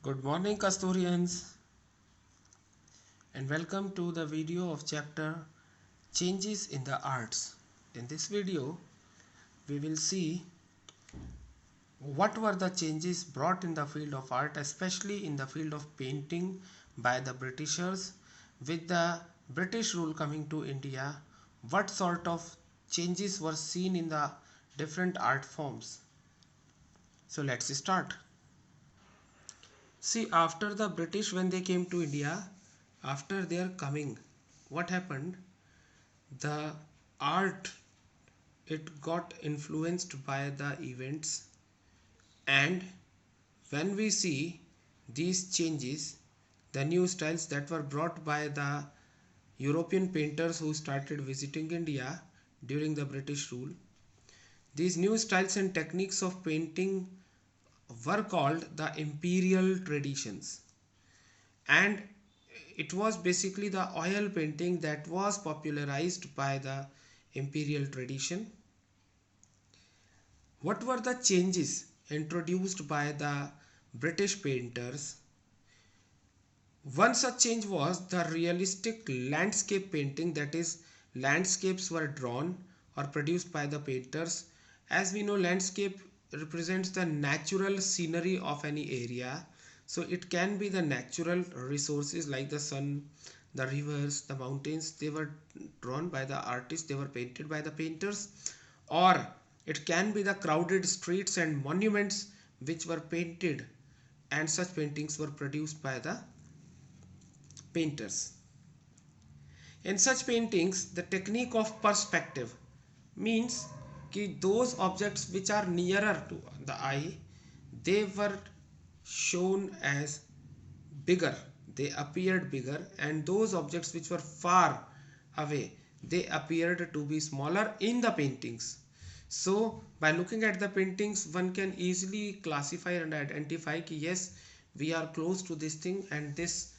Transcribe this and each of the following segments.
Good morning, Kasturians, and welcome to the video of chapter Changes in the Arts. In this video, we will see what were the changes brought in the field of art, especially in the field of painting by the Britishers with the British rule coming to India. What sort of changes were seen in the different art forms? So let's start. See, after the British, when they came to India, after their coming, what happened? The art, it got influenced by the events, and when we see these changes, the new styles that were brought by the European painters who started visiting India during the British rule, these new styles and techniques of painting were called the imperial traditions, and it was basically the oil painting that was popularized by the imperial tradition. What were the changes introduced by the British painters? One such change was the realistic landscape painting, that is, landscapes were drawn or produced by the painters. As we know, landscape represents the natural scenery of any area. So it can be the natural resources like the sun, the rivers, the mountains. They were drawn by the artists, they were painted by the painters. Or it can be the crowded streets and monuments which were painted, and such paintings were produced by the painters. In such paintings, the technique of perspective means that those objects which are nearer to the eye, they were shown as bigger, they appeared bigger, and those objects which were far away, they appeared to be smaller in the paintings. So by looking at the paintings, one can easily classify and identify that yes, we are close to this thing, and this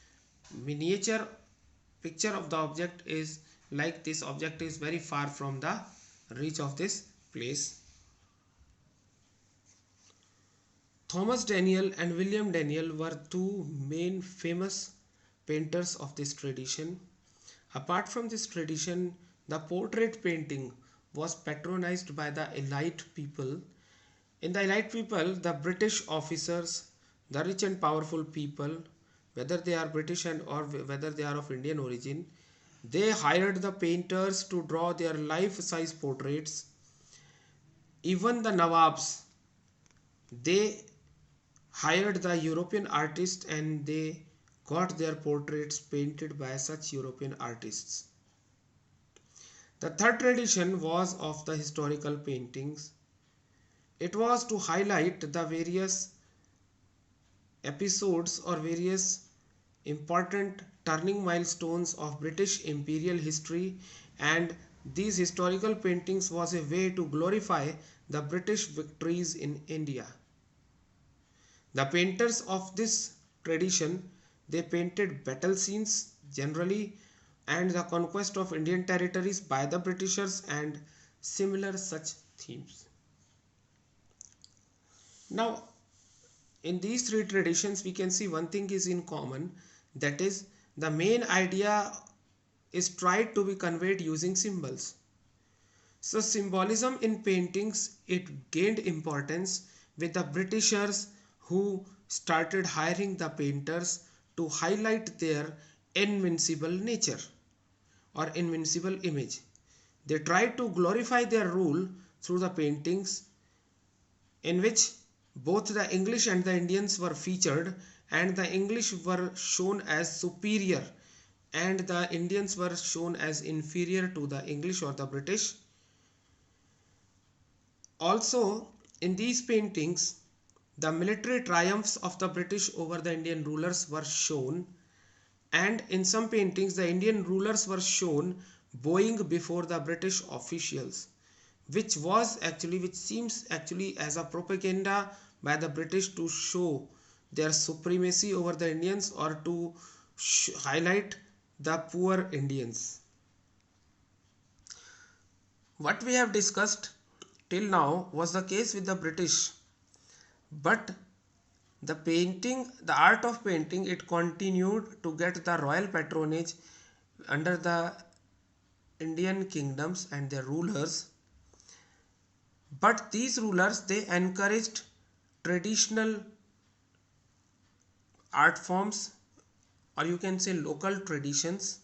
miniature picture of the object is like this object is very far from the reach of this place. Thomas Daniel and William Daniel were two main famous painters of this tradition. Apart from this tradition, the portrait painting was patronized by the elite people. In the elite people, the British officers, the rich and powerful people, whether they are British and or whether they are of Indian origin, they hired the painters to draw their life-size portraits. Even the Nawabs, they hired the European artists and they got their portraits painted by such European artists. The third tradition was of the historical paintings. It was to highlight the various episodes or various important turning milestones of British imperial history, and these historical paintings was a way to glorify the British victories in India. The painters of this tradition, they painted battle scenes generally, and the conquest of Indian territories by the Britishers and similar such themes. Now, in these three traditions, we can see one thing is in common, that is, the main idea is tried to be conveyed using symbols. So symbolism in paintings, it gained importance with the Britishers who started hiring the painters to highlight their invincible nature or invincible image. They tried to glorify their rule through the paintings, in which both the English and the Indians were featured, and the English were shown as superior and the Indians were shown as inferior to the English or the British. Also, in these paintings, the military triumphs of the British over the Indian rulers were shown, and in some paintings the Indian rulers were shown bowing before the British officials, which seems actually as a propaganda by the British to show their supremacy over the Indians or to highlight the poor Indians. What we have discussed till now was the case with the British, but The art of painting, it continued to get the royal patronage under the Indian kingdoms and their rulers. But these rulers, they encouraged traditional art forms, or you can say local traditions.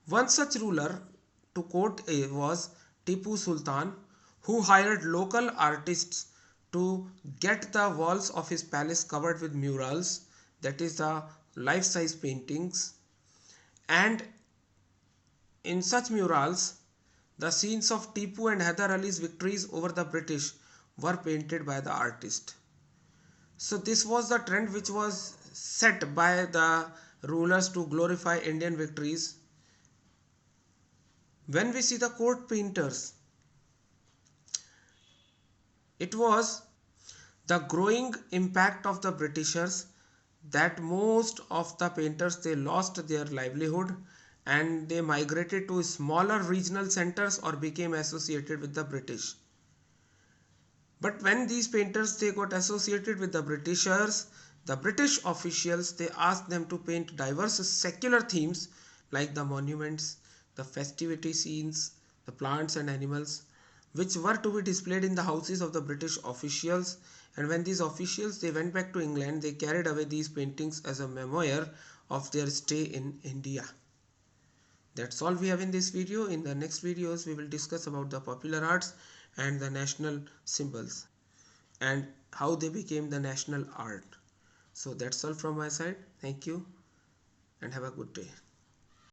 One such ruler to quote was Tipu Sultan, who hired local artists to get the walls of his palace covered with murals, that is the life-size paintings. And in such murals, the scenes of Tipu and Hyder Ali's victories over the British were painted by the artist. So this was the trend which was set by the rulers to glorify Indian victories. When we see the court painters, it was the growing impact of the Britishers that most of the painters, they lost their livelihood and they migrated to smaller regional centers or became associated with the British. But when these painters, they got associated with the Britishers, the British officials, they asked them to paint diverse secular themes like the monuments, the festivity scenes, the plants and animals, which were to be displayed in the houses of the British officials. And when these officials, they went back to England, they carried away these paintings as a memoir of their stay in India. That's all we have in this video. In the next videos, we will discuss about the popular arts and the national symbols and how they became the national art. So that's all from my side. Thank you and have a good day.